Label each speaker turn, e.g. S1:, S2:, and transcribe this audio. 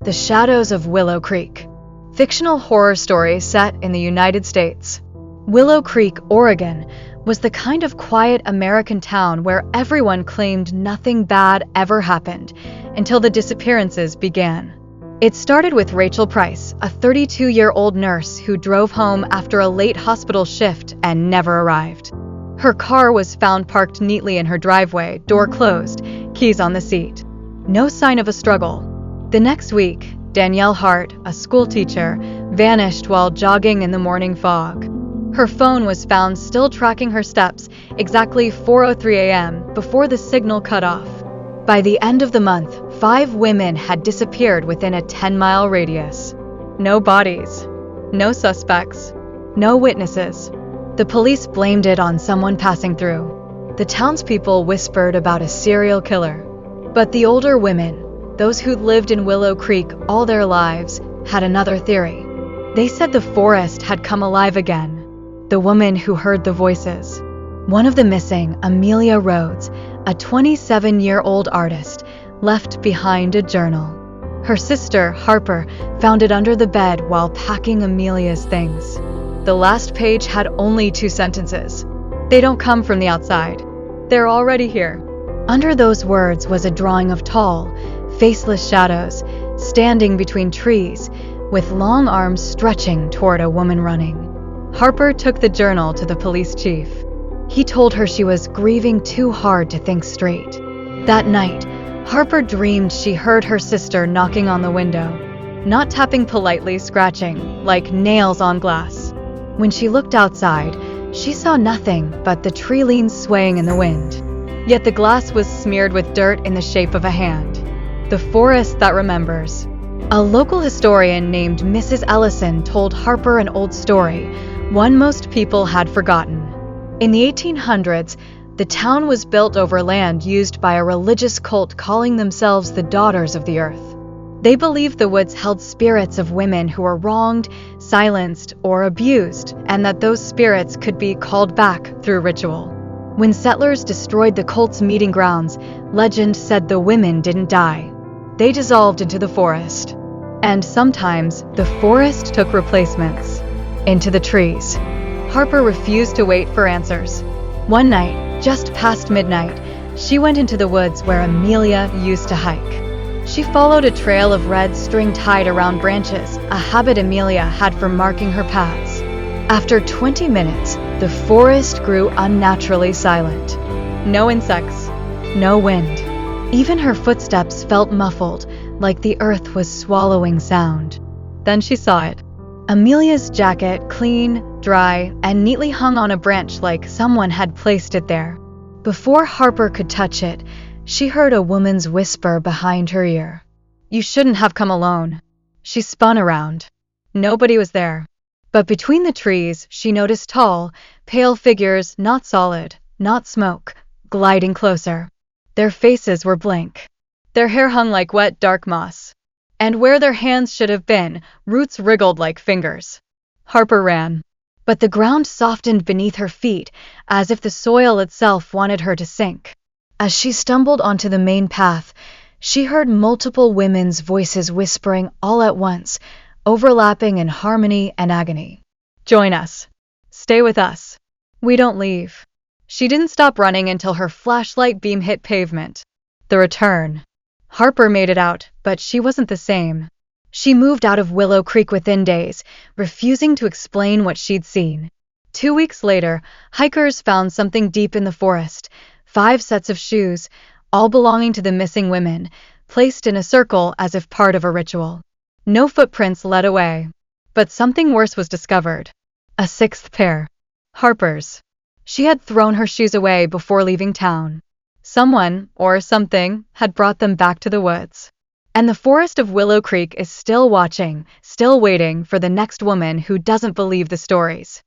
S1: The Shadows of Willow Creek. Fictional horror story set in the United States. Willow Creek, Oregon, was the kind of quiet American town where everyone claimed nothing bad ever happened until the disappearances began. It started with Rachel Price, a 32-year-old nurse who drove home after a late hospital shift and never arrived. Her car was found parked neatly in her driveway, door closed, keys on the seat. No sign of a struggle. The next week, Danielle Hart, a school teacher, vanished while jogging in the morning fog. Her phone was found still tracking her steps exactly 4:03 a.m. before the signal cut off. By the end of the month, 5 women had disappeared within a 10-mile radius. No bodies, no suspects, no witnesses. The police blamed it on someone passing through. The townspeople whispered about a serial killer. But the older women, those who'd lived in Willow Creek all their lives, had another theory. They said the forest had come alive again. The woman who heard the voices. One of the missing, Amelia Rhodes, a 27-year-old artist, left behind a journal. Her sister, Harper, found it under the bed while packing Amelia's things. The last page had only 2 sentences. They don't come from the outside. They're already here. Under those words was a drawing of tall, faceless shadows, standing between trees, with long arms stretching toward a woman running. Harper took the journal to the police chief. He told her she was grieving too hard to think straight. That night, Harper dreamed she heard her sister knocking on the window, not tapping politely, scratching, like nails on glass. When she looked outside, she saw nothing but the tree leaves swaying in the wind. Yet the glass was smeared with dirt in the shape of a hand. The forest that remembers. A local historian named Mrs. Ellison told Harper an old story, one most people had forgotten. In the 1800s, the town was built over land used by a religious cult calling themselves the Daughters of the Earth. They believed the woods held spirits of women who were wronged, silenced, or abused, and that those spirits could be called back through ritual. When settlers destroyed the cult's meeting grounds, legend said the women didn't die. They dissolved into the forest. And sometimes, the forest took replacements. Into the trees. Harper refused to wait for answers. One night, just past midnight, she went into the woods where Amelia used to hike. She followed a trail of red string tied around branches, a habit Amelia had for marking her paths. After 20 minutes, the forest grew unnaturally silent. No insects, no wind. Even her footsteps felt muffled, like the earth was swallowing sound. Then she saw it. Amelia's jacket, clean, dry, and neatly hung on a branch like someone had placed it there. Before Harper could touch it, she heard a woman's whisper behind her ear. "You shouldn't have come alone." She spun around. Nobody was there. But between the trees, she noticed tall, pale figures, not solid, not smoke, gliding closer. Their faces were blank. Their hair hung like wet, dark moss. And where their hands should have been, roots wriggled like fingers. Harper ran. But the ground softened beneath her feet, as if the soil itself wanted her to sink. As she stumbled onto the main path, she heard multiple women's voices whispering all at once, overlapping in harmony and agony. "Join us. Stay with us. We don't leave." She didn't stop running until her flashlight beam hit pavement. The return. Harper made it out, but she wasn't the same. She moved out of Willow Creek within days, refusing to explain what she'd seen. 2 weeks later, hikers found something deep in the forest, 5 sets of shoes, all belonging to the missing women, placed in a circle as if part of a ritual. No footprints led away. But something worse was discovered. A 6th pair. Harper's. She had thrown her shoes away before leaving town. Someone, or something, had brought them back to the woods. And the forest of Willow Creek is still watching, still waiting for the next woman who doesn't believe the stories.